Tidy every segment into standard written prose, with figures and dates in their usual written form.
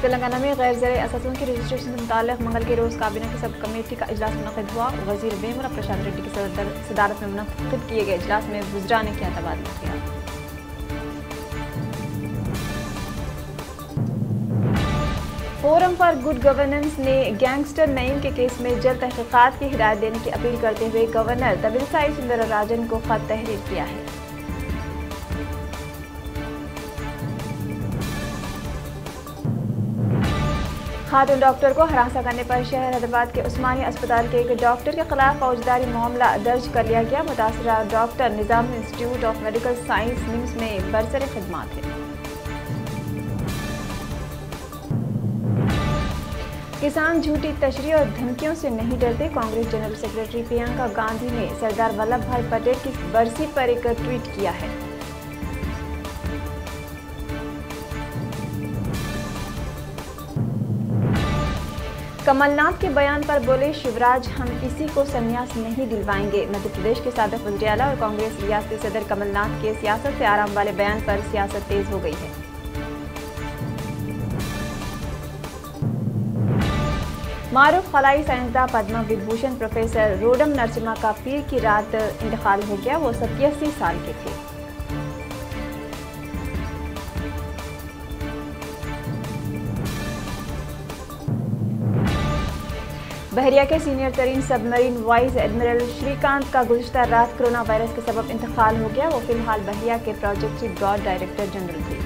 तेलंगाना में गैर ज़रई असासों की रजिस्ट्रेशन से मुताल्लिक़ मंगल के रोज़ काबीना की सब कमेटी का इजलास मुनक़िद हुआ। वज़ीर वेमुला प्रशांत रेड्डी की सदारत में मुनक़िद किए गए इजलास में वज़रा ने किया तबादला किया। फोरम फॉर गुड गवर्नेंस ने गैंगस्टर नईम के केस में जल्द तहक़ीक़ात की हिदायत देने की अपील करते हुए गवर्नर तमिलिसाई सुंदरराजन को ख़त तहरीर किया है। खातून डॉक्टर को हरासा करने पर शहर हैदराबाद के उस्मानिया अस्पताल के एक डॉक्टर के खिलाफ फौजदारी मामला दर्ज कर लिया गया। मुतासरा doctor Nizam institute of medical science NIMS में बरसर खिदमात है। किसान झूठी तशरीह और धमकियों से नहीं डरते। कांग्रेस जनरल सेक्रेटरी प्रियंका गांधी ने सरदार वल्लभ भाई पटेल की बरसी पर एक ट्वीट किया है। कमलनाथ के बयान पर बोले शिवराज, हम किसी को संन्यास नहीं दिलवाएंगे। मध्य प्रदेश के साबिक़ वज़ीर आला और कांग्रेस रियासती सदर कमलनाथ के सियासत से आराम वाले बयान पर सियासत तेज हो गई है। मारूफ खलाई साइंसदान पद्मा विभूषण प्रोफेसर रोडम नरसिम्हा का पीर की रात इंतकाल हो गया। वो 87 साल के थे। बहरिया के सीनियर तरीन सबमरीन वाइस एडमिरल श्रीकांत का गुज़िश्ता रात कोरोना वायरस के सबब इंतकाल हो गया। वो फिलहाल बहरिया के project chief broad director general थे।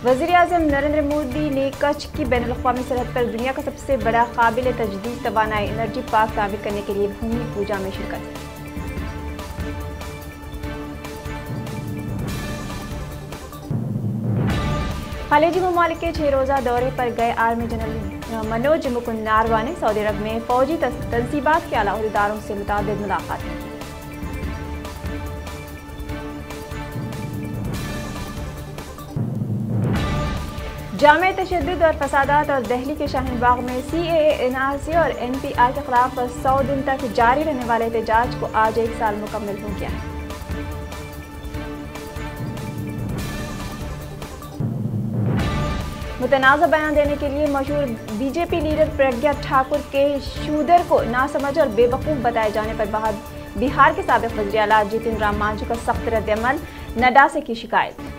वज़ीर-ए-आज़म नरेंद्र मोदी ने कच्छ की बैनुल-अक़वामी सरहद पर दुनिया का सबसे बड़ा काबिल तजदीद तवानाई एनर्जी पार्क तामीर करने के लिए भूमि पूजा में शिरकत। खलीजी ममालिक के 6 रोज़ा दौरे पर गए आर्मी जनरल मनोज मुकुंद नारवा ने सऊदी अरब में फौजी तंसीबात के आला अहदेदारों से मुतअद्दिद मुलाकातें की। जामे तशद्दुद और फसादात और दिल्ली के शाहीन बाग में CAA, NRC और NPR के खिलाफ 100 दिन तक जारी रहने वाले एहतजाज को आज 1 साल मुकम्मल हो गया है। मुतनाज़ा बयान देने के लिए मशहूर बीजेपी लीडर प्रज्ञा ठाकुर के शूदर को नासमझ और बेवकूफ़ बताए जाने पर बिहार के साबिक़ वज़ीर आला जितिन राम मांझी का सख्त रद्द-ए-अमल। नड्डा से की शिकायत।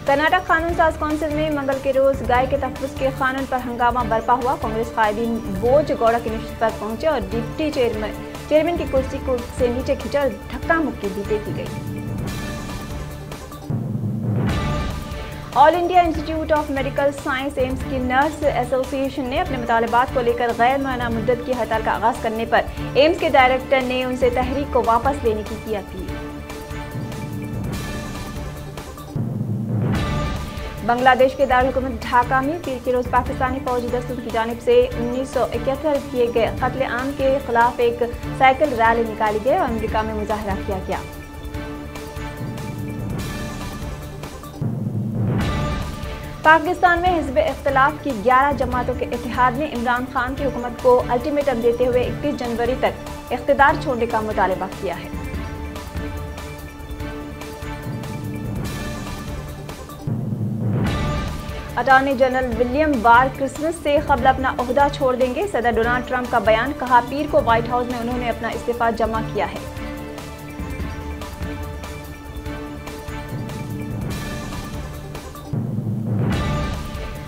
कर्नाटक कानून साज कौंसिल में मंगल के रोज गाय के तहफ़्फ़ुज़ के कानून पर हंगामा बरपा हुआ। कांग्रेस कायदीन बोझ गौड़ा की निश्चित पर पहुंचे और डिप्टी चेयरमैन की कुर्सी को से नीचे खींचा और धक्का मुक्की भी देखी गई। All India institute of medical science AIIMS की नर्स एसोसिएशन ने अपने मुतालबात को लेकर गैर मुअय्यना मुद्दत की हड़ताल का आगाज करने पर एम्स के डायरेक्टर ने उनसे तहरीक को वापस लेने की अपील। बांग्लादेश के दारुल-हुकूमत ढाका में पीर के रोज पाकिस्तानी फौजी दस्तों की जानिब से 1971 किए गए कत्ले-आम के खिलाफ एक साइकिल रैली निकाली गई और अमेरिका में मुजाहरा किया गया। पाकिस्तान में हिज़्ब इख्तिलाफ की 11 जमातों के इत्तेहाद ने इमरान खान की हुकूमत को अल्टीमेटम देते हुए 31 जनवरी तक इख्तिदार छोड़ने का मुतालबा किया है। अटॉर्नी जनरल विलियम बार क्रिसमस से कबल अपना ओहदा छोड़ देंगे। सदर डोनाल्ड ट्रंप का बयान, कहा पीर को व्हाइट हाउस में उन्होंने अपना इस्तीफा जमा किया है।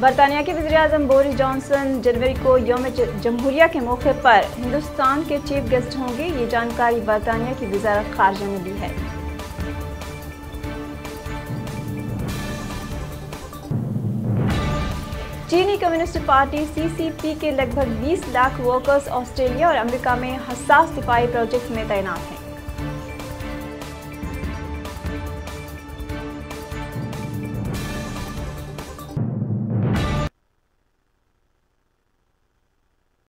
बरतानिया के वज़ीर-ए-आज़म बोरिस जॉनसन जनवरी को यौम जमहूरिया के मौके पर हिंदुस्तान के चीफ गेस्ट होंगे। ये जानकारी बरतानिया की वज़ारत ख़ारिजा ने दी है। चीनी कम्युनिस्ट पार्टी CCP के लगभग 20 लाख वर्कर्स ऑस्ट्रेलिया और अमेरिका में हसास दिफाई प्रोजेक्ट्स में तैनात हैं।